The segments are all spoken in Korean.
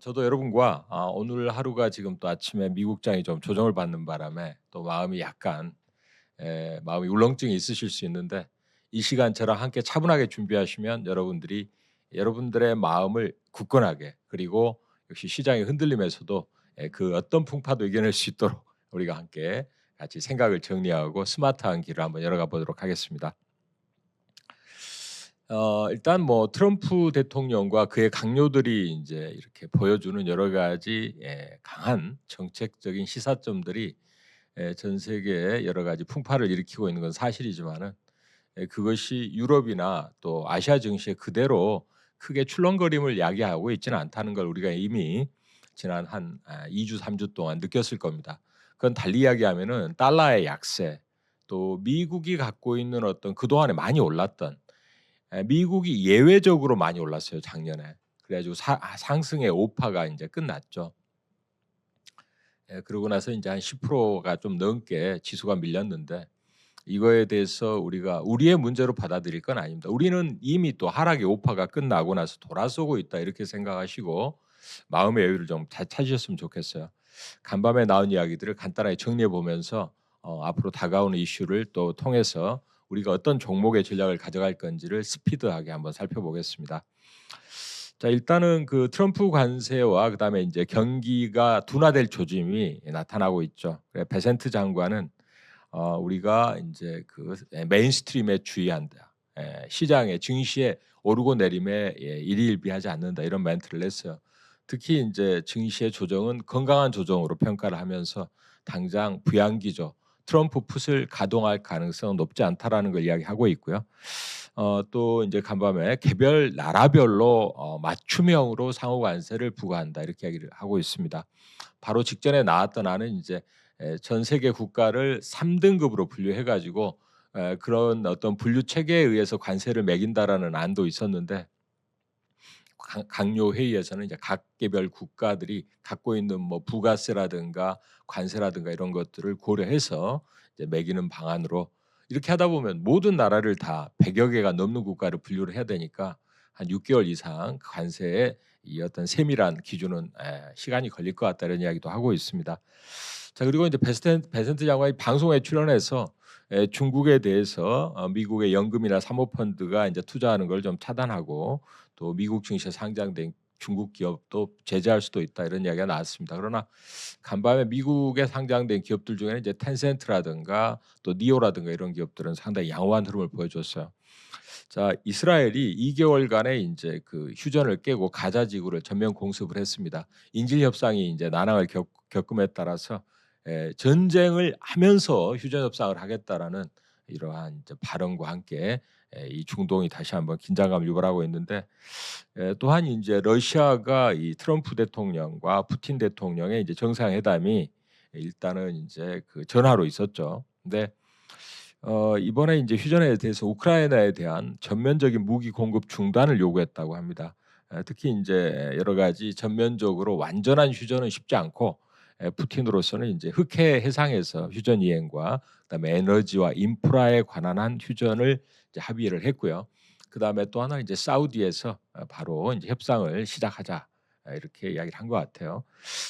저도 여러분과 오늘 하루가 지금 또 아침에 미국장이 좀 조정을 받는 바람에 또 마음이 약간 마음이 울렁증이 있으실 수 있는데 이 시간 저랑 함께 차분하게 준비하시면 여러분들이 여러분들의 마음을 굳건하게 그리고 역시 시장의 흔들림에서도 그 어떤 풍파도 이겨낼 수 있도록 우리가 함께 같이 생각을 정리하고 스마트한 길을 한번 열어가 보도록 하겠습니다. 일단 뭐 트럼프 대통령과 그의 강요들이 이제 이렇게 보여주는 여러 가지 강한 정책적인 시사점들이 전 세계에 여러 가지 풍파를 일으키고 있는 건 사실이지만은 그것이 유럽이나 또 아시아 증시에 그대로 크게 출렁거림을 야기하고 있지는 않다는 걸 우리가 이미 지난 한 2 주, 3주 동안 느꼈을 겁니다. 그건 달리 이야기하면은 달러의 약세 또 미국이 갖고 있는 어떤 그동안에 많이 올랐던 미국이 예외적으로 많이 올랐어요 작년에. 그래 가지고 상승의 오파가 인제 끝났죠. 그러고 나서 인제 한 10%가 좀 넘게 지수가 밀렸는데 이거에 대해서 우리가 우리의 문제로 받아들일 건 아닙니다. 우리는 이미 또 하락의 오파가 끝나고 나서 돌아서고 있다 이렇게 생각하시고 마음의 여유를 좀 잘 찾으셨으면 좋겠어요. 간밤에 나온 이야기들을 간단하게 정리해 보면서 앞으로 다가오는 이슈를 또 통해서 우리가 어떤 종목의 전략을 가져갈 건지를 스피드하게 한번 살펴보겠습니다. 자 일단은 그 트럼프 관세와 그다음에 인제 경기가 둔화될 조짐이 나타나고 있죠. 베센트 장관은 우리가 인제 그 메인스트림에 주의한다. 시장의 증시의 오르고 내림에 일희일비하지 않는다 이런 멘트를 냈어요. 특히 인제 증시의 조정은 건강한 조정으로 평가를 하면서 당장 부양기죠. 트럼프 풋을 가동할 가능성은 높지 않다라는 걸 이야기하고 있고요. 또 인제 간밤에 개별 나라별로 맞춤형으로 상호 관세를 부과한다 이렇게 이야기를 하고 있습니다. 바로 직전에 나왔던 안은 인제 전 세계 국가를 3 등급으로 분류해 가지고 그런 어떤 분류 체계에 의해서 관세를 매긴다라는 안도 있었는데 강요 회의에서는 이제 각 개별 국가들이 갖고 있는 뭐 부가세라든가 관세라든가 이런 것들을 고려해서 이제 매기는 방안으로 이렇게 하다 보면 모든 나라를 다 100여 개가 넘는 국가를 분류를 해야 되니까 한 6 개월 이상 관세의 이 어떤 세밀한 기준은 시간이 걸릴 것 같다 이런 이야기도 하고 있습니다. 자 그리고 이제 베센트 장관이 방송에 출연해서 중국에 대해서 미국의 연금이나 사모펀드가 인제 투자하는 걸 좀 차단하고 또 미국 증시에 상장된 중국 기업도 제재할 수도 있다 이런 이야기가 나왔습니다. 그러나 간밤에 미국에 상장된 기업들 중에는 이제 텐센트라든가 또 니오라든가 이런 기업들은 상당히 양호한 흐름을 보여줬어요. 자 이스라엘이 2 개월간의 인제 그 휴전을 깨고 가자 지구를 전면 공습을 했습니다. 인질 협상이 인제 난항을 겪음에 따라서 전쟁을 하면서 휴전 협상을 하겠다라는 이러한 이제 발언과 함께 이 중동이 다시 한번 긴장감을 유발하고 있는데 또한 인제 러시아가 이 트럼프 대통령과 푸틴 대통령의 이제 정상회담이 일단은 인제 그 전화로 있었죠. 근데 이번에 인제 휴전에 대해서 우크라이나에 대한 전면적인 무기 공급 중단을 요구했다고 합니다. 특히 인제 여러 가지 전면적으로 완전한 휴전은 쉽지 않고 푸틴으로서는 인제 흑해 해상에서 휴전 이행과 그다음에 에너지와 인프라에 관한 한 휴전을 이제 합의를 했고요. 그다음에 또 하나는 이제 사우디에서 바로 인제 협상을 시작하자 이렇게 이야기를 한 것 같아요.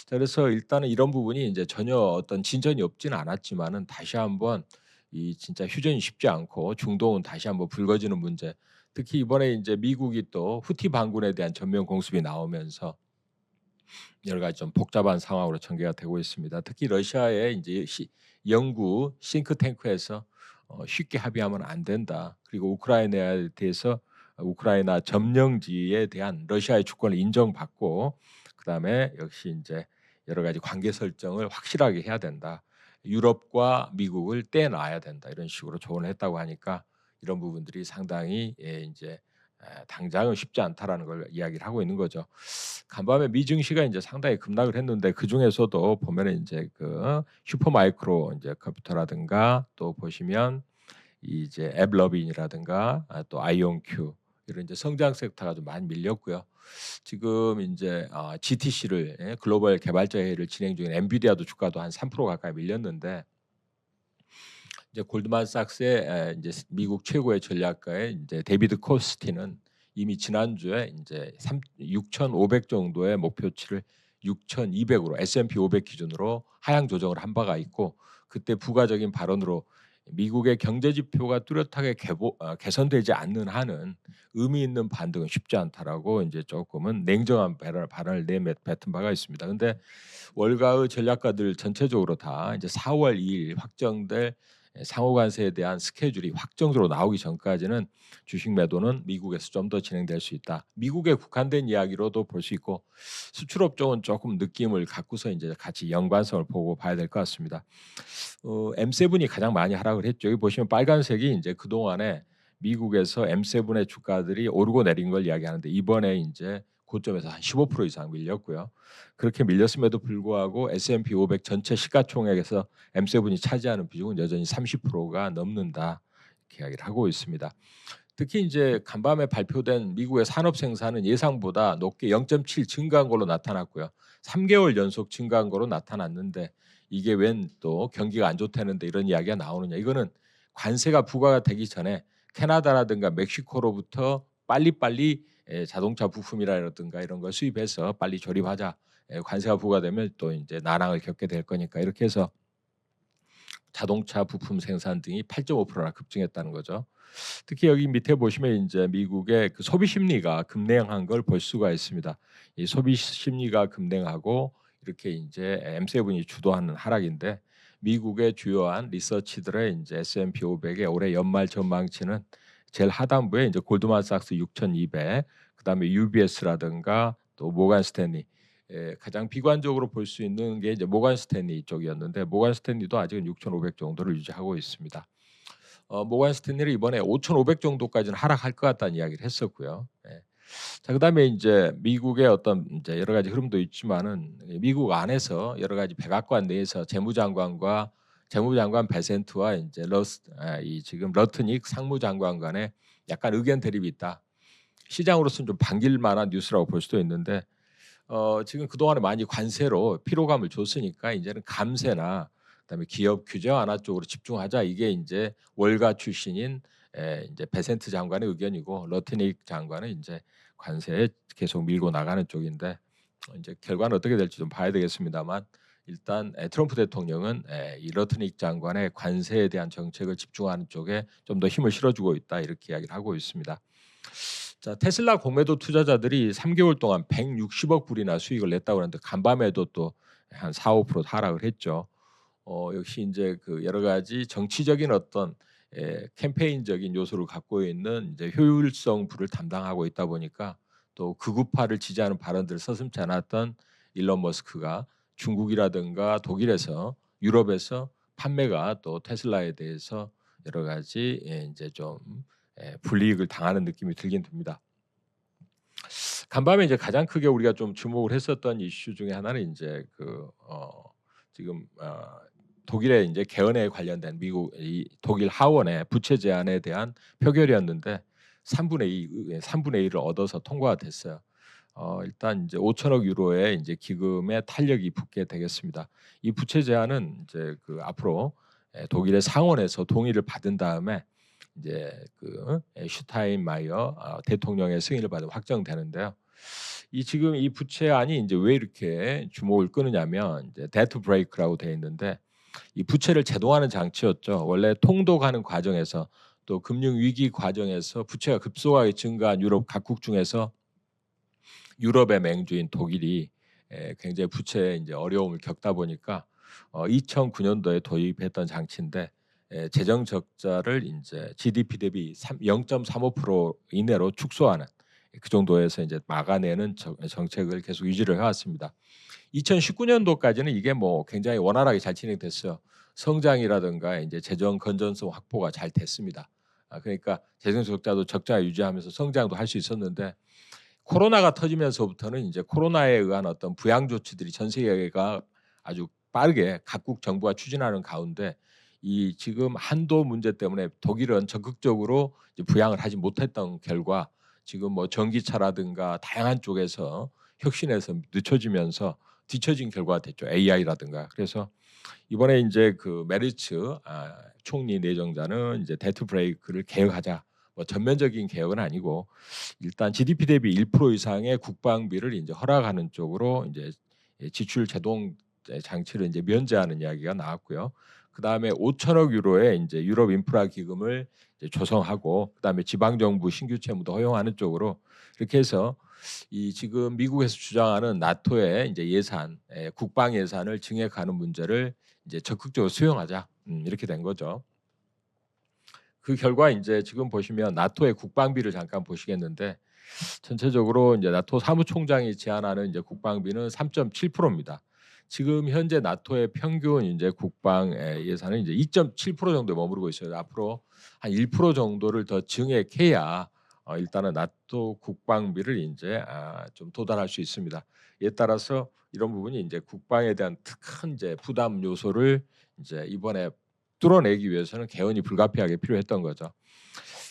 자 그래서 일단은 이런 부분이 인제 전혀 어떤 진전이 없지는 않았지만은 다시 한번 이 진짜 휴전이 쉽지 않고 중동은 다시 한번 불거지는 문제. 특히 이번에 인제 미국이 또 후티 반군에 대한 전면 공습이 나오면서 여러 가지 좀 복잡한 상황으로 전개가 되고 있습니다. 특히 러시아의 인제 연구 싱크탱크에서 "쉽게 합의하면 안 된다." 그리고 우크라이나에 대해서 우크라이나 점령지에 대한 러시아의 주권을 인정받고 그다음에 역시 인제 여러 가지 관계 설정을 확실하게 해야 된다. 유럽과 미국을 떼놔야 된다. 이런 식으로 조언을 했다고 하니까 이런 부분들이 상당히 인제 당장은 쉽지 않다라는 걸 이야기를 하고 있는 거죠. 간밤에 미 증시가 인제 상당히 급락을 했는데 그중에서도 보면은 인제 그 슈퍼마이크로 인제 컴퓨터라든가 또 보시면 이제 앱러빈이라든가 또 아이온큐 이런 이제 성장 섹터가 좀 많이 밀렸고요. 지금 인제 GTC를 글로벌 개발자 회의를 진행 중인 엔비디아도 주가도 한 3% 가까이 밀렸는데 이제 골드만삭스의 인제 미국 최고의 전략가의 인제 데이비드 코스티는 이미 지난주에 이제 6,500 정도의 목표치를 6,200으로 S&P 500 기준으로 하향 조정을 한 바가 있고, 그때 부가적인 발언으로 미국의 경제 지표가 뚜렷하게 개선되지 않는 한은 의미 있는 반등은 쉽지 않다라고 이제 조금은 냉정한 발언을 내뱉은 바가 있습니다. 근데 월가의 전략가들 전체적으로 다 이제 4월 2일 확정될 상호 관세에 대한 스케줄이 확정적으로 나오기 전까지는 주식 매도는 미국에서 좀 더 진행될 수 있다. 미국에 국한된 이야기로도 볼 수 있고, 수출업 쪽은 조금 느낌을 갖고서 이제 같이 연관성을 보고 봐야 될 것 같습니다. M7이 가장 많이 하락을 했죠. 여기 보시면 빨간색이 이제 그동안에 미국에서 M7의 주가들이 오르고 내린 걸 이야기하는데, 이번에 이제 고점에서 한 15% 이상 밀렸고요. 그렇게 밀렸음에도 불구하고 S&P 500 전체 시가총액에서 M7이 차지하는 비중은 여전히 30%가 넘는다, 이렇게 이야기를 하고 있습니다. 특히 이제 간밤에 발표된 미국의 산업 생산은 예상보다 높게 0.7 증가한 걸로 나타났고요. 3개월 연속 증가한 걸로 나타났는데, 이게 웬 또 경기가 안 좋다는데 이런 이야기가 나오느냐. 이거는 관세가 부과가 되기 전에 캐나다라든가 멕시코로부터 빨리빨리 자동차 부품이라든가 이런 걸 수입해서 빨리 조립하자. 관세가 부과되면 또 이제 난항을 겪게 될 거니까, 이렇게 해서 자동차 부품 생산 등이 8.5%나 급증했다는 거죠. 특히 여기 밑에 보시면 이제 미국의 그 소비 심리가 급냉한 걸 볼 수가 있습니다. 이 소비 심리가 급냉하고 이렇게 이제 M7이 주도하는 하락인데, 미국의 주요한 리서치들의 이제 S&P 500의 올해 연말 전망치는 제일 하단부에 이제 골드만삭스 6,200, 그다음에 UBS라든가 또 모간 스탠리, 가장 비관적으로 볼 수 있는 게 이제 모간 스탠리 쪽이었는데, 모간 스탠리도 아직은 6,500 정도를 유지하고 있습니다. 모간 스탠리는 이번에 5,500 정도까지는 하락할 것 같다는 이야기를 했었고요. 예. 자, 그다음에 이제 미국의 어떤 이제 여러 가지 흐름도 있지만은, 미국 안에서 여러 가지 백악관 내에서 재무장관 베센트와 이제 이 지금 러트닉 상무장관 간에 약간 의견 대립이 있다. 시장으로서는 좀 반길 만한 뉴스라고 볼 수도 있는데, 지금 그동안에 많이 관세로 피로감을 줬으니까 이제는 감세나 그다음에 기업 규제 완화 쪽으로 집중하자. 이게 이제 월가 출신인 이제 베센트 장관의 의견이고, 러트닉 장관은 이제 관세에 계속 밀고 나가는 쪽인데, 이제 결과는 어떻게 될지 좀 봐야 되겠습니다만, 일단 트럼프 대통령은 이 러트닉 장관의 관세에 대한 정책을 집중하는 쪽에 좀 더 힘을 실어주고 있다, 이렇게 이야기를 하고 있습니다. 자, 테슬라 공매도 투자자들이 3개월 동안 160억 불이나 수익을 냈다고 하는데, 간밤에도 또 한 4~5% 하락을 했죠. 역시 이제 그 여러 가지 정치적인 어떤 캠페인적인 요소를 갖고 있는 이제 효율성 부를 담당하고 있다 보니까, 또 극우파를 지지하는 발언들을 서슴지 않았던 일론 머스크가 중국이라든가 독일에서, 유럽에서 판매가 또 테슬라에 대해서 여러 가지 이제 좀 불이익을 당하는 느낌이 들긴 듭니다. 간밤에 이제 가장 크게 우리가 좀 주목을 했었던 이슈 중에 하나는 이제 지금 독일의 이제 개헌에 관련된 미국 이 독일 하원의 부채 제한에 대한 표결이었는데, 3분의 1을 얻어서 통과가 됐어요. 일단 이제 5천억 유로의 이제 기금에 탄력이 붙게 되겠습니다. 이 부채 제한은 이제 그 앞으로 독일의 상원에서 동의를 받은 다음에 이제 그 슈타인마이어 대통령의 승인을 받아 확정되는데요. 지금 이 부채안이 이제 왜 이렇게 주목을 끄느냐면, 이제 데트 브레이크라고 되어 있는데, 이 부채를 제동하는 장치였죠. 원래 통독하는 과정에서, 또 금융 위기 과정에서 부채가 급속하게 증가한 유럽 각국 중에서 유럽의 맹주인 독일이 굉장히 부채에 이제 어려움을 겪다 보니까 2009년도에 도입했던 장치인데, 재정 적자를 이제 GDP 대비 0.35% 이내로 축소하는 그 정도에서 이제 막아내는 정책을 계속 유지를 해왔습니다. 2019년도까지는 이게 뭐 굉장히 원활하게 잘 진행됐어요. 성장이라든가 이제 재정 건전성 확보가 잘 됐습니다. 그러니까 재정 적자도 적자 유지하면서 성장도 할 수 있었는데, 코로나가 터지면서부터는 이제 코로나에 의한 어떤 부양 조치들이 전 세계가 아주 빠르게 각국 정부가 추진하는 가운데, 이 지금 한도 문제 때문에 독일은 적극적으로 이제 부양을 하지 못했던 결과, 지금 뭐 전기차라든가 다양한 쪽에서 혁신해서 늦춰지면서 뒤처진 결과가 됐죠. AI라든가. 그래서 이번에 이제 그 메르츠 총리 내정자는 이제 데트 브레이크를 개혁하자, 뭐 전면적인 개혁은 아니고 일단 GDP 대비 1% 이상의 국방비를 이제 허락하는 쪽으로 이제 지출 제동 장치를 이제 면제하는 이야기가 나왔고요. 그다음에 5천억 유로의 이제 유럽 인프라 기금을 이제 조성하고 그다음에 지방 정부 신규 채무도 허용하는 쪽으로 이렇게 해서 이 지금 미국에서 주장하는 나토의 이제 예산, 국방 예산을 증액하는 문제를 이제 적극적으로 수용하자 이렇게 된 거죠. 그 결과 이제 지금 보시면 나토의 국방비를 잠깐 보시겠는데 전체적으로 이제 나토 사무총장이 제안하는 이제 국방비는 3.7%입니다. 지금 현재 나토의 평균 이제 국방 예산은 이제 2.7% 정도에 머무르고 있어요. 앞으로 한 1% 정도를 더 증액해야 일단은 나토 국방비를 이제 좀 도달할 수 있습니다. 이에 따라서 이런 부분이 이제 국방에 대한 큰 이제 부담 요소를 이제 이번에 뚫어내기 위해서는 개헌이 불가피하게 필요했던 거죠.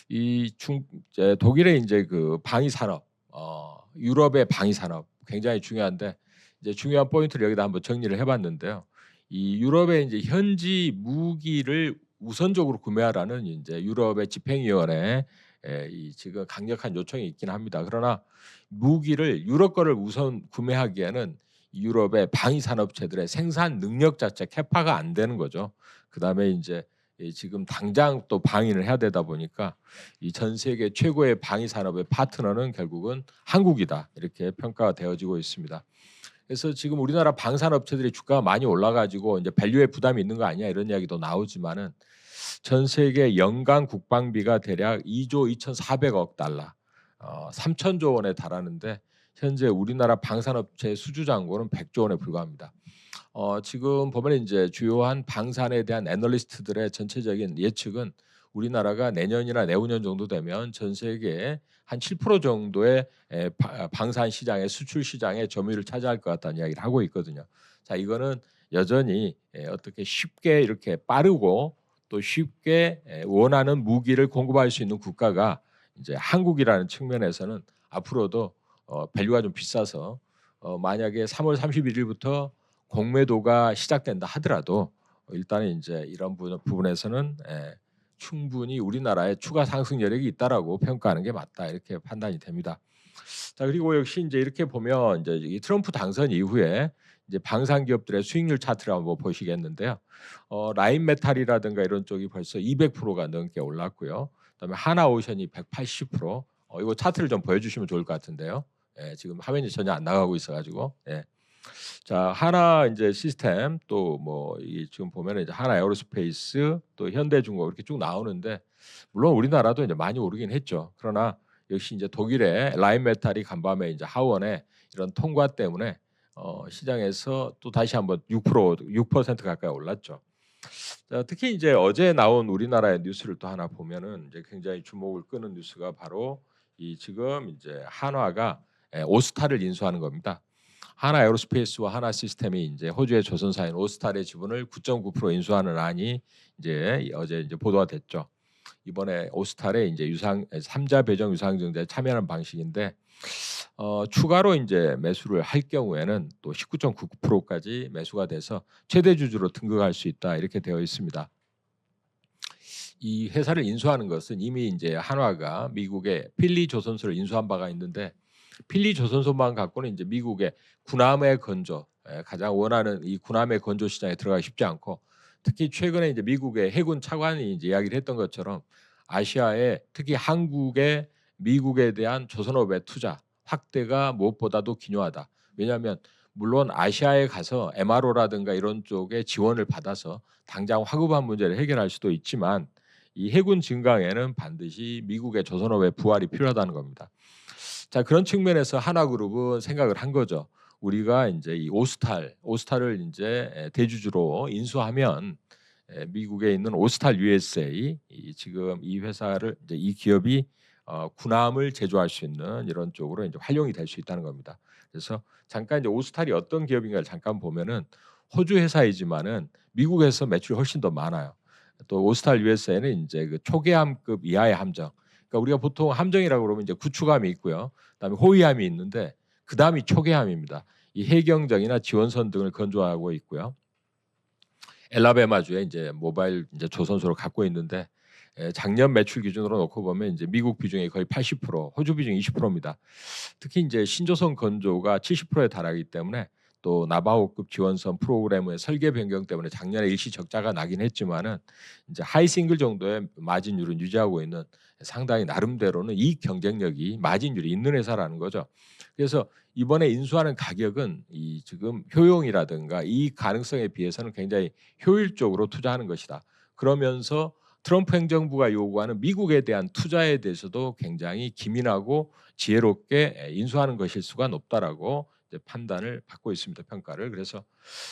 이제 독일의 이제 그 방위 산업, 유럽의 방위 산업 굉장히 중요한데 이제 중요한 포인트를 여기다 한번 정리를 해봤는데요. 이 유럽의 이제 현지 무기를 우선적으로 구매하라는 이제 유럽의 집행위원회 이 지금 강력한 요청이 있긴 합니다. 그러나 무기를 유럽 거를 우선 구매하기에는 유럽의 방위 산업체들의 생산 능력 자체 캐파가 안 되는 거죠. 그다음에 이제 지금 당장 또 방위를 해야 되다 보니까 이 전 세계 최고의 방위 산업의 파트너는 결국은 한국이다 이렇게 평가가 되어지고 있습니다. 그래서 지금 우리나라 방산업체들이 주가가 많이 올라가지고 이제 밸류에 부담이 있는 거 아니야 이런 이야기도 나오지만은 전 세계 연간 국방비가 대략 2조 2,400억 달러, 3천조 원에 달하는데 현재 우리나라 방산업체 수주 잔고는 100조 원에 불과합니다. 지금 보면 이제 주요한 방산에 대한 애널리스트들의 전체적인 예측은 우리나라가 내년이나 내후년 정도 되면 전 세계에 한 7% 정도의 방산 시장의 수출 시장의 점유율을 차지할 것 같다는 이야기를 하고 있거든요. 자, 이거는 여전히 어떻게 쉽게 이렇게 빠르고 또 쉽게 원하는 무기를 공급할 수 있는 국가가 이제 한국이라는 측면에서는 앞으로도 밸류가 좀 비싸서 만약에 3월 31일부터 공매도가 시작된다 하더라도 일단은 이제 이런 부분에서는 충분히 우리나라의 추가 상승 여력이 있다라고 평가하는 게 맞다 이렇게 판단이 됩니다. 자, 그리고 역시 이제 이렇게 보면 이제 이 트럼프 당선 이후에 이제 방산 기업들의 수익률 차트를 한번 보시겠는데요. 라인메탈이라든가 이런 쪽이 벌써 200%가 넘게 올랐고요. 그다음에 하나오션이 180%. 이거 차트를 좀 보여주시면 좋을 것 같은데요. 지금 화면이 전혀 안 나가고 있어가지고. 자, 하나 이제 시스템 또 뭐 지금 보면은 이제 하나 에어로스페이스 또 현대중공업 이렇게 쭉 나오는데 물론 우리나라도 이제 많이 오르긴 했죠. 그러나 역시 이제 독일의 라인메탈이 간밤에 이제 하원의 이런 통과 때문에 시장에서 또 다시 한번 6% 가까이 올랐죠. 자, 특히 이제 어제 나온 우리나라의 뉴스를 또 하나 보면은 이제 굉장히 주목을 끄는 뉴스가 바로 이 지금 이제 한화가 오스타를 인수하는 겁니다. 하나 에어로스페이스와 하나 시스템이 이제 호주의 조선사인 오스탈의 지분을 9.9% 인수하는 안이 이제 어제 이제 보도가 됐죠. 이번에 오스탈의 이제 삼자 배정 유상증자에 참여하는 방식인데 추가로 이제 매수를 할 경우에는 또 19.9%까지 매수가 돼서 최대 주주로 등극할 수 있다 이렇게 되어 있습니다. 이 회사를 인수하는 것은 이미 이제 한화가 미국의 필리 조선소를 인수한 바가 있는데 필리 조선소만 갖고는 이제 미국의 군함의 건조 가장 원하는 이 군함의 건조 시장에 들어가기 쉽지 않고 특히 최근에 이제 미국의 해군 차관이 이제 이야기를 했던 것처럼 아시아에 특히 한국의 미국에 대한 조선업의 투자 확대가 무엇보다도 기요하다. 왜냐하면 물론 아시아에 가서 MRO라든가 이런 쪽에 지원을 받아서 당장 화급한 문제를 해결할 수도 있지만 이 해군 증강에는 반드시 미국의 조선업의 부활이 필요하다는 겁니다. 자, 그런 측면에서 하나그룹은 생각을 한 거죠. 우리가 이제 이 오스탈을 이제 대주주로 인수하면 미국에 있는 오스탈 USA 지금 이 회사를 이제 이 기업이 군함을 제조할 수 있는 이런 쪽으로 이제 활용이 될 수 있다는 겁니다. 그래서 잠깐 이제 오스탈이 어떤 기업인가를 잠깐 보면은 호주 회사이지만은 미국에서 매출이 훨씬 더 많아요. 또 오스탈 USA는 이제 그 초계함급 이하의 함정. 그러니까 우리가 보통 함정이라고 그러면 이제 구축함이 있고요. 그다음에 호위함이 있는데 그다음이 초계함입니다. 이 해경정이나 지원선 등을 건조하고 있고요. 엘라베마주에 이제 모바일 이제 조선소를 갖고 있는데 작년 매출 기준으로 놓고 보면 이제 미국 비중이 거의 80%, 호주 비중이 20%입니다. 특히 이제 신조선 건조가 70%에 달하기 때문에 또 나바호급 지원선 프로그램의 설계 변경 때문에 작년에 일시 적자가 나긴 했지만은 이제 하이 싱글 정도의 마진율은 유지하고 있는 상당히 나름대로는 이익 경쟁력이 마진율이 있는 회사라는 거죠. 그래서 이번에 인수하는 가격은 이 지금 효용이라든가 이익 가능성에 비해서는 굉장히 효율적으로 투자하는 것이다. 그러면서 트럼프 행정부가 요구하는 미국에 대한 투자에 대해서도 굉장히 기민하고 지혜롭게 인수하는 것일 수가 높다라고 이제 판단을 받고 있습니다. 평가를. 그래서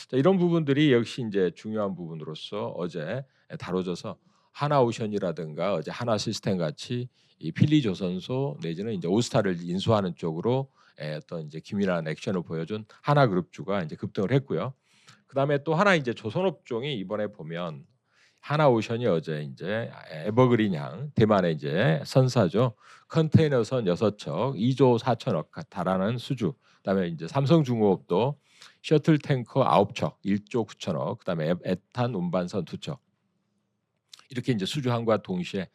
자, 이런 부분들이 역시 이제 중요한 부분으로서 어제 다뤄져서 하나오션이라든가 어제 하나시스템 같이 이 필리조선소 내지는 이제 오스타를 인수하는 쪽으로 어떤 이제 기민한 액션을 보여준 하나그룹주가 이제 급등을 했고요. 그다음에 또 하나 이제 조선업종이 이번에 보면 하나오션이 어제 이제 에버그린향 대만의 이제 선사죠. 컨테이너선 6척 2조 4천억 달하는 수주. 그다음에 이제 삼성중공업도 셔틀 탱커 9척 1조 9천억. 그다음에 에탄 운반선 2척. 이렇게 이제 수주함과 동시에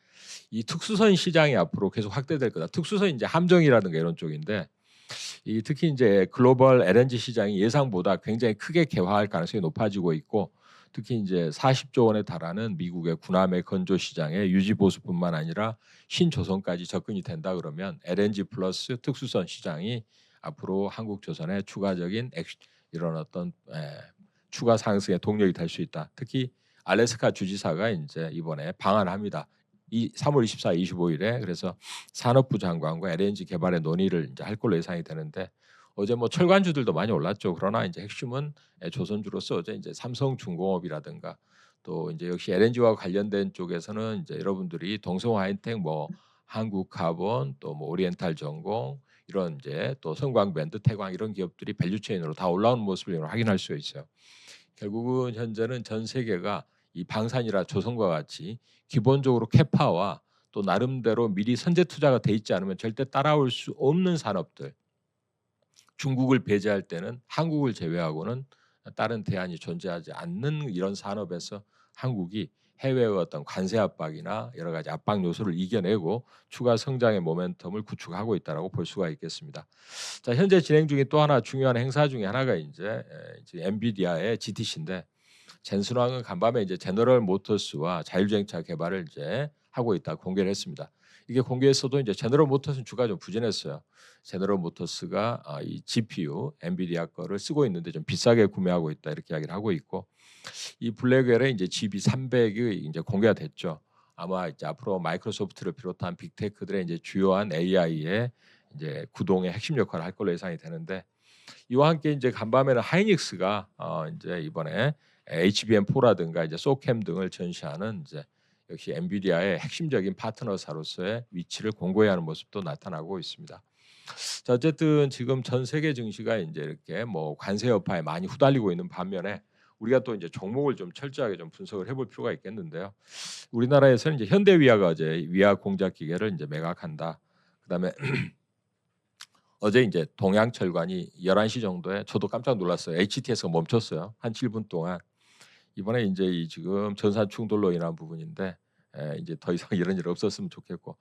이 특수선 시장이 앞으로 계속 확대될 거다. 특수선 이제 함정이라든가 이런 쪽인데 이 특히 이제 글로벌 LNG 시장이 예상보다 굉장히 크게 개화할 가능성이 높아지고 있고 특히 이제 40조 원에 달하는 미국의 군함의 건조 시장에 유지 보수뿐만 아니라 신조선까지 접근이 된다 그러면 LNG 플러스 특수선 시장이 앞으로 한국조선의 추가적인 이런 어떤 추가 상승의 동력이 될 수 있다. 특히 알래스카 주지사가 이제 이번에 방한을 합니다. 3월 24, 25일에 그래서 산업부 장관과 LNG 개발의 논의를 이제 할 걸로 예상이 되는데 어제 뭐 철관주들도 많이 올랐죠. 그러나 이제 핵심은 조선주로서 어제 이제 삼성중공업이라든가 또 이제 역시 LNG와 관련된 쪽에서는 이제 여러분들이 동성하이텍 뭐 한국카본 또 뭐 오리엔탈 전공 이런 이제 또 성광밴드 태광 이런 기업들이 밸류체인으로 다 올라오는 모습을 확인할 수 있어요. 결국은 현재는 전 세계가 이 방산이라 조선과 같이 기본적으로 캐파와 또 나름대로 미리 선제 투자가 돼 있지 않으면 절대 따라올 수 없는 산업들. 중국을 배제할 때는 한국을 제외하고는 다른 대안이 존재하지 않는 이런 산업에서 한국이 해외의 어떤 관세 압박이나 여러 가지 압박 요소를 이겨내고 추가 성장의 모멘텀을 구축하고 있다라고 볼 수가 있겠습니다. 자, 현재 진행 중인 또 하나 중요한 행사 중에 하나가 이제 엔비디아의 GTC인데 젠슨왕은 간밤에 이제 제너럴 모터스와 자율주행차 개발을 이제 하고 있다 공개를 했습니다. 이게 공개했어도 이제 제너럴 모터스는 주가 좀 부진했어요. 제너럴 모터스가 이 GPU 엔비디아 거를 쓰고 있는데 좀 비싸게 구매하고 있다 이렇게 이야기를 하고 있고 이 블랙웰의 이제 GB300이 이제 공개가 됐죠. 아마 이제 앞으로 마이크로소프트를 비롯한 빅테크들의 이제 주요한 AI의 이제 구동의 핵심 역할을 할 걸로 예상이 되는데 이와 함께 이제 간밤에는 하이닉스가 이제 이번에 HBM4라든가 이제 소캠 등을 전시하는 이제 역시 엔비디아의 핵심적인 파트너사로서의 위치를 공고히 하는 모습도 나타나고 있습니다. 자, 어쨌든 지금 전 세계 증시가 이제 이렇게 뭐 관세 여파에 많이 후달리고 있는 반면에 우리가 또 이제 종목을 좀 철저하게 좀 분석을 해볼 필요가 있겠는데요. 우리나라에서는 이제 현대위아가 어제 위아 공작 기계를 이제 매각한다. 그다음에 어제 이제 동양철관이 11시 정도에 저도 깜짝 놀랐어요. HTS가 멈췄어요. 한 7분 동안. 이번에 이제 이 지금 전산 충돌로 인한 부분인데 이제 더 이상 이런 일 없었으면 좋겠고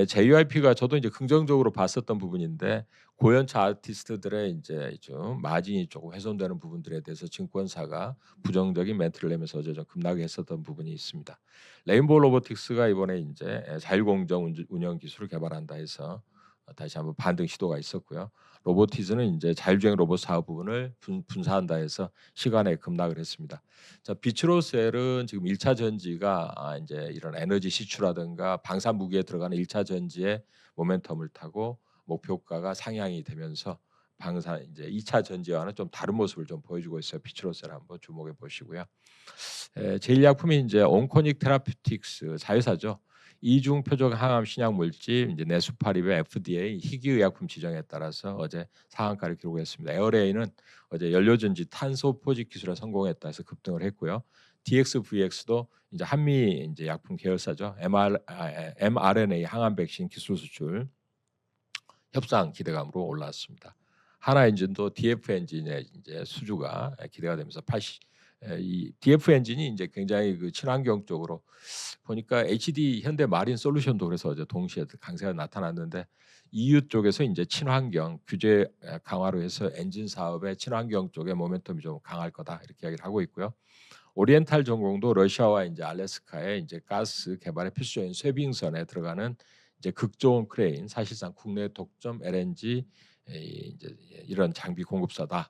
JYP가 저도 이제 긍정적으로 봤었던 부분인데 고연차 아티스트들의 이제 좀 마진이 조금 훼손되는 부분들에 대해서 증권사가 부정적인 멘트를 내면서 어제 좀 급락을 했었던 부분이 있습니다. 레인보우 로보틱스가 이번에 이제 자율공정 운영 기술을 개발한다 해서 다시 한번 반등 시도가 있었고요. 로보티즈는 이제 자율주행 로봇 사업 부분을 분사한다 해서 시간에 급락을 했습니다. 자, 비츠로셀은 지금 1차 전지가 이제 이런 에너지 시추라든가 방산 무기에 들어가는 1차 전지의 모멘텀을 타고 목표가가 상향이 되면서 방산 이제 2차 전지와는 좀 다른 모습을 좀 보여주고 있어요. 비츠로셀 한번 주목해 보시고요. 제1약품이 이제 온코닉 테라피틱스 자회사죠. 이중 표적 항암 신약 물질 이제 네수파립의 FDA 희귀의약품 지정에 따라서 어제 상한가를 기록했습니다. 에어레이는 어제 연료전지 탄소 포집 기술에 성공했다 해서 급등을 했고요. DXVX도 이제 한미 이제 약품 계열사죠. mRNA 항암 백신 기술 수출 협상 기대감으로 올랐습니다. 하나엔진도 DF 엔진의 이제 수주가 기대가 되면서 이 DF 엔진이 이제 굉장히 그 친환경 쪽으로 보니까 HD 현대 마린 솔루션도 그래서 어제 동시에 강세가 나타났는데 EU 쪽에서 이제 친환경 규제 강화로 해서 엔진 사업의 친환경 쪽에 모멘텀이 좀 강할 거다 이렇게 이야기를 하고 있고요. 오리엔탈 전공도 러시아와 이제 알래스카에 이제 가스 개발에 필수적인 쇄빙선에 들어가는 이제 극저온 크레인 사실상 국내 독점 LNG 이제 이런 장비 공급사다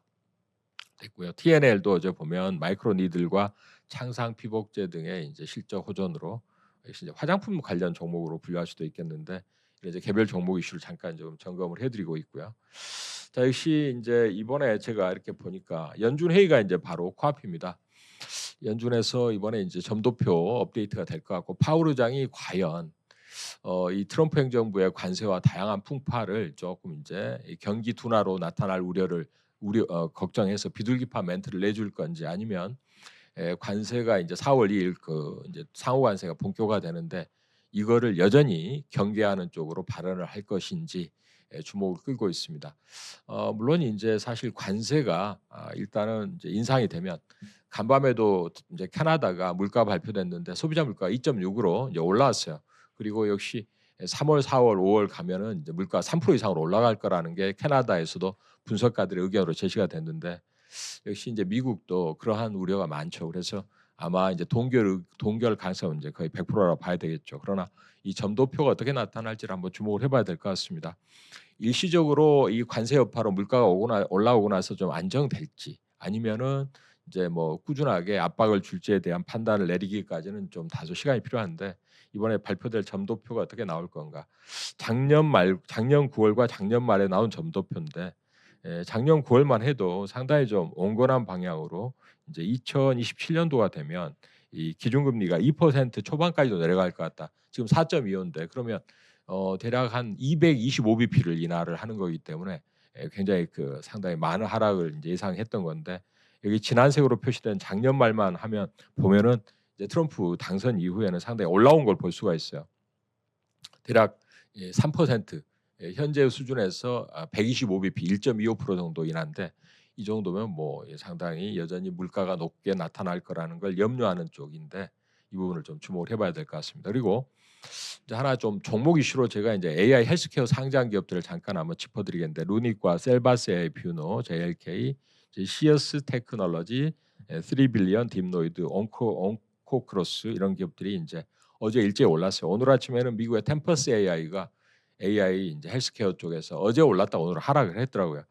됐고요. TNL도 어제 보면 마이크로 니들과 창상 피복제 등의 이제 실적 호전으로 역시 이제 화장품 관련 종목으로 분류할 수도 있겠는데 이제 개별 종목 이슈를 잠깐 좀 점검을 해드리고 있고요. 자 역시 이제 이번에 제가 이렇게 보니까 연준 회의가 이제 바로 코앞입니다. 연준에서 이번에 이제 점도표 업데이트가 될 것 같고 파월 의장이 과연 이 트럼프 행정부의 관세와 다양한 풍파를 조금 이제 이 경기 둔화로 나타날 걱정해서 비둘기파 멘트를 내줄 건지 아니면 관세가 이제 4월 2일 그 이제 상호 관세가 본격화되는데 이거를 여전히 경계하는 쪽으로 발언을 할 것인지 주목을 끌고 있습니다. 물론 이제 사실 관세가 일단은 이제 인상이 되면 간밤에도 이제 캐나다가 물가 발표됐는데 소비자 물가가 2.6으로 이제 올라왔어요. 그리고 역시 3월, 4월, 5월 가면은 이제 물가 3% 이상으로 올라갈 거라는 게 캐나다에서도 분석가들의 의견으로 제시가 됐는데 역시 이제 미국도 그러한 우려가 많죠. 그래서 아마 이제 동결 가능성은 이제 거의 100%라고 봐야 되겠죠. 그러나 이 점도표가 어떻게 나타날지를 한번 주목을 해봐야 될 것 같습니다. 일시적으로 이 관세 여파로 물가가 올라오고 나서 좀 안정될지 아니면은 이제 뭐 꾸준하게 압박을 줄지에 대한 판단을 내리기까지는 좀 다소 시간이 필요한데 이번에 발표될 점도표가 어떻게 나올 건가? 작년 9월과 작년 말에 나온 점도표인데 작년 9월만 해도 상당히 좀 온건한 방향으로 이제 2027년도가 되면 이 기준금리가 2% 초반까지도 내려갈 것 같다. 지금 4.25인데 그러면 대략 한 225bp를 인하를 하는 거기 때문에 굉장히 그 상당히 많은 하락을 이제 예상했던 건데 여기 진한색으로 표시된 작년 말만 하면 보면은 이제 트럼프 당선 이후에는 상당히 올라온 걸 볼 수가 있어요. 대략 3% 현재 수준에서 125bp 1.25% 정도 인한데 이 정도면 뭐 상당히 여전히 물가가 높게 나타날 거라는 걸 염려하는 쪽인데 이 부분을 좀 주목을 해봐야 될 것 같습니다. 그리고 이제 하나 좀 종목 이슈로 제가 이제 AI 헬스케어 상장 기업들을 잠깐 한번 짚어드리겠는데 루닉과 셀바스 AI 뷰노, JLK, 시어스 테크놀로지, 3빌리언, 딥노이드, 온코크로스 이런 기업들이 이제 어제 일제히 올랐어요. 오늘 아침에는 미국의 템퍼스 AI가 AI 이제 헬스케어 쪽에서 어제 올랐다 오늘 하락을 했더라고요.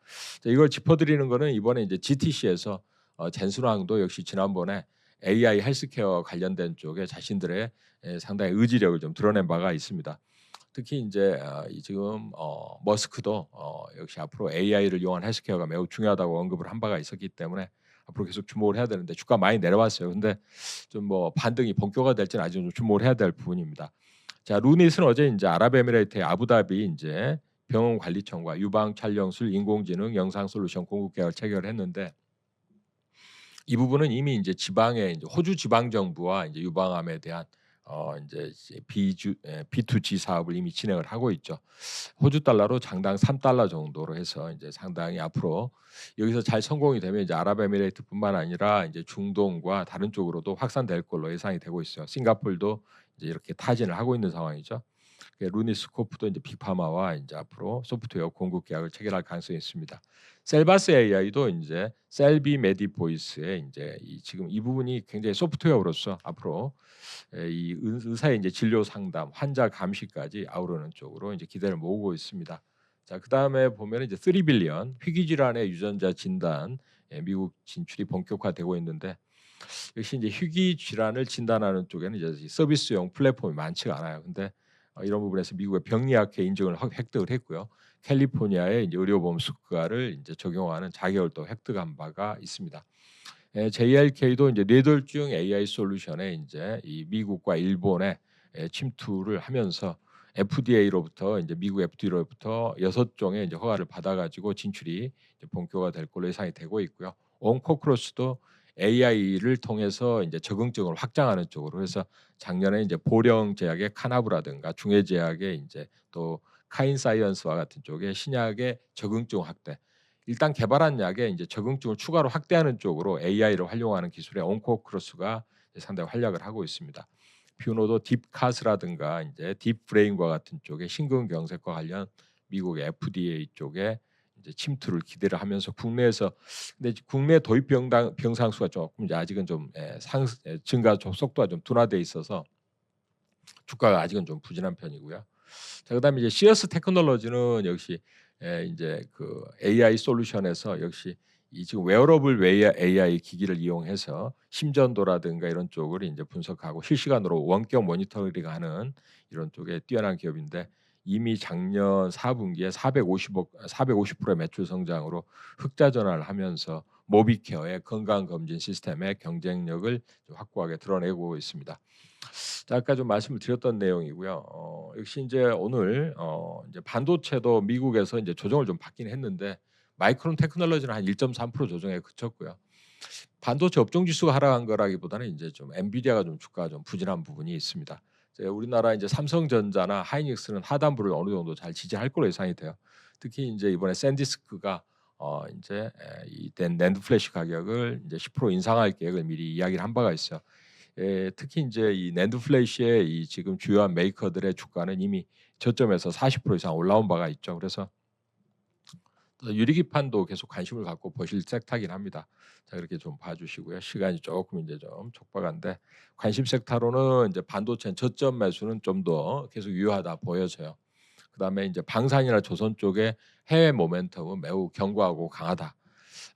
이걸 짚어드리는 거는 이번에 이제 GTC에서 젠순왕도 역시 지난번에 AI 헬스케어 관련된 쪽에 자신들의 상당히 의지력을 좀 드러낸 바가 있습니다. 특히 이제 지금 머스크도 역시 앞으로 AI를 이용한 헬스케어가 매우 중요하다고 언급을 한 바가 있었기 때문에 앞으로 계속 주목을 해야 되는데 주가 많이 내려왔어요. 근데 좀 뭐 반등이 본격화될지는 아직 좀 주목을 해야 될 부분입니다. 자, 루닛은 어제 이제 아랍에미레이트의 아부다비 이제 병원관리청과 유방 촬영술 인공지능 영상 솔루션 공급 계약을 체결했는데 이 부분은 이미 이제 지방의 이제 호주 지방 정부와 이제 유방암에 대한 이제 B2G 사업을 이미 진행을 하고 있죠. 호주 달러로 장당 3달러 정도로 해서 이제 상당히 앞으로 여기서 잘 성공이 되면 이제 아랍에미레이트뿐만 아니라 이제 중동과 다른 쪽으로도 확산될 걸로 예상이 되고 있어요. 싱가포르도 이제 이렇게 타진을 하고 있는 상황이죠. 루니스코프도 이제 빅파마와 이제 앞으로 소프트웨어 공급 계약을 체결할 가능성이 있습니다. 셀바스 AI도 이제 셀비 메디보이스의 이제 지금 이 부분이 굉장히 소프트웨어로서 앞으로 이 의사의 이제 진료 상담, 환자 감시까지 아우르는 쪽으로 이제 기대를 모으고 있습니다. 자, 그다음에 보면 이제 3빌리언 희귀 질환의 유전자 진단 미국 진출이 본격화되고 있는데 역시 이제 희귀 질환을 진단하는 쪽에는 이제 서비스용 플랫폼이 많지가 않아요. 근데 이런 부분에서 미국의 병리학회 인증을 획득을 했고요. 캘리포니아의 이제 의료보험 수가를 이제 적용하는 자격을 또 획득한 바가 있습니다. JLK도 이제 뇌졸중 AI 솔루션에 이제 이 미국과 일본의 침투를 하면서 FDA로부터 이제 미국 FDA로부터 6종의 이제 허가를 받아가지고 진출이 이제 본격화될 걸로 예상이 되고 있고요. 온코크로스도 AI를 통해서 이제 적응증을 확장하는 쪽으로 해서 작년에 이제 보령 제약의 카나브라든가 중해 제약의 이제 또 카인사이언스와 같은 쪽의 신약의 적응증 확대. 일단 개발한 약에 이제 적응증을 추가로 확대하는 쪽으로 AI를 활용하는 기술의 온코크로스가 상당히 활약을 하고 있습니다. 뷰노도 딥카스라든가 이제 딥브레인과 같은 쪽의 심근경색과 관련 미국의 FDA 쪽에 이제 침투를 기대를 하면서 국내에서 근데 국내 도입 병상 수가 조금 이제 아직은 좀 증가 속도가 좀 둔화돼 있어서 주가가 아직은 좀 부진한 편이고요. 자, 그다음에 이제 시어스 테크놀로지는 역시 인제 그 AI 솔루션에서 역시 이 지금 웨어러블 AI 기기를 이용해서 심전도라든가 이런 쪽을 인제 분석하고 실시간으로 원격 모니터링하는 이런 쪽에 뛰어난 기업인데 이미 작년 4분기에 450%의 매출 성장으로 흑자 전환을 하면서 모비케어의 건강검진 시스템의 경쟁력을 좀 확고하게 드러내고 있습니다. 자, 아까 좀 말씀을 드렸던 내용이고요. 역시 인제 오늘 인제 반도체도 미국에서 인제 조정을 좀 받긴 했는데 마이크론 테크놀로지는 한 1.3% 조정에 그쳤고요. 반도체 업종 지수가 하락한 거라기보다는 인제 좀 엔비디아가 좀 주가가 좀 부진한 부분이 있습니다. 이제 우리나라 인제 삼성전자나 하이닉스는 하단부를 어느 정도 잘 지지할 걸로 예상이 돼요. 특히 인제 이번에 샌디스크가 인제 이 낸드 플래시 가격을 인제 10% 인상할 계획을 미리 이야기를 한 바가 있어요. 특히 인제 이 낸드 플래시의 이 지금 주요한 메이커들의 주가는 이미 저점에서 40% 이상 올라온 바가 있죠. 그래서 유리기판도 계속 관심을 갖고 보실 섹터긴 합니다. 자, 그렇게 좀 봐 주시고요. 시간이 쪼끔 인제 좀 촉박한데 관심 섹터로는 인제 반도체는 저점 매수는 좀 더 계속 유효하다 보여져요. 그다음에 인제 방산이나 조선 쪽의 해외 모멘텀은 매우 견고하고 강하다.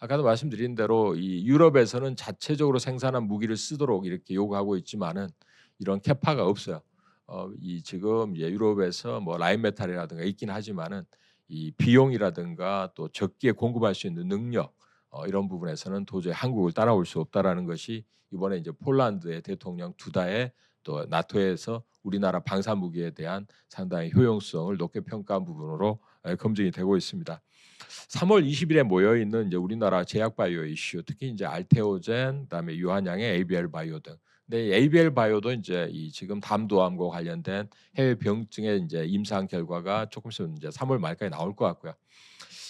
아까도 말씀드린 대로 이 유럽에서는 자체적으로 생산한 무기를 쓰도록 이렇게 요구하고 있지만은 이런 캐파가 없어요. 이 지금 이제 유럽에서 뭐 라인메탈이라든가 있긴 하지만은 이 비용이라든가 또 적기에 공급할 수 있는 능력 이런 부분에서는 도저히 한국을 따라올 수 없다라는 것이 이번에 이제 폴란드의 대통령 두다의 또 나토에서 우리나라 방산 무기에 대한 상당히 효용성을 높게 평가한 부분으로 검증이 되고 있습니다. 3월 20일에 모여 있는 이제 우리나라 제약 바이오 이슈, 특히 이제 알테오젠, 그다음에 유한양의 ABL 바이오 등. 근데 ABL 바이오도 이제 이 지금 담도암과 관련된 해외 병증의 이제 임상 결과가 조금 있으면 이제 3월 말까지 나올 것 같고요.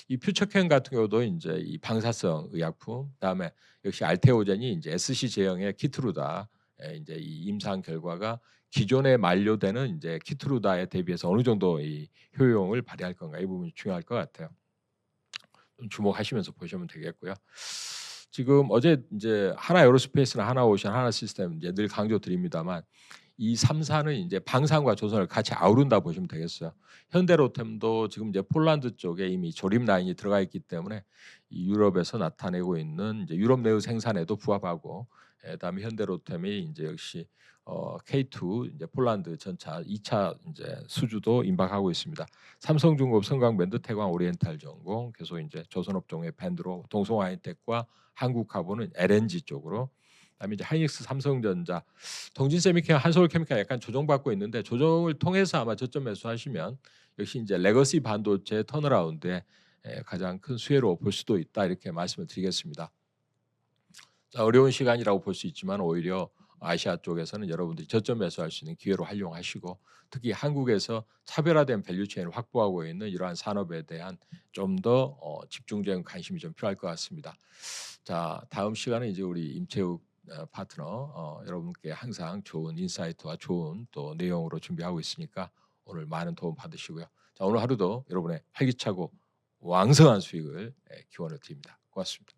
이 퓨처캠 같은 경우도 인제 이 방사성 의약품, 그다음에 역시 알테오젠이 인제 SC 제형의 키트루다. 인제 이 임상 결과가 기존에 만료되는 인제 키트루다에 대비해서 어느 정도 이 효용을 발휘할 건가, 이 부분이 중요할 것 같아요. 좀 주목하시면서 보시면 되겠고요. 지금 어제 인제 하나에어로스페이스나 하나오션, 하나시스템 이제 늘 강조드립니다만 이 3 사는 인제 방산과 조선을 같이 아우른다 보시면 되겠어요. 현대로템도 지금 이제 폴란드 쪽에 이미 조립 라인이 들어가 있기 때문에 이 유럽에서 나타내고 있는 이제 유럽 내의 생산에도 부합하고 그다음에 현대로템이 인제 역시 K2 이제 폴란드 전차 2차 인제 수주도 임박하고 있습니다. 삼성중공업 성광밴드, 태광 오리엔탈전공, 계속 인제 조선업종의 밴드로 동성하이텍과 한국화보는 LNG 쪽으로, 그다음에 이제 하이닉스, 삼성전자, 동진세미케, 한서울케미칼 약간 조정받고 있는데 조정을 통해서 아마 저점 매수하시면 역시 인제 레거시 반도체 턴어라운드의 가장 큰 수혜로 볼 수도 있다, 이렇게 말씀을 드리겠습니다. 자, 어려운 시간이라고 볼 수 있지만 오히려 아시아 쪽에서는 여러분들이 저점 매수할 수 있는 기회로 활용하시고 특히 한국에서 차별화된 밸류 체인을 확보하고 있는 이러한 산업에 대한 좀 더 집중적인 관심이 좀 필요할 것 같습니다. 자, 다음 시간에 이제 우리 임채욱 파트너 여러분께 항상 좋은 인사이트와 좋은 또 내용으로 준비하고 있으니까 오늘 많은 도움 받으시고요. 자, 오늘 하루도 여러분의 활기차고 왕성한 수익을 기원을 드립니다. 고맙습니다.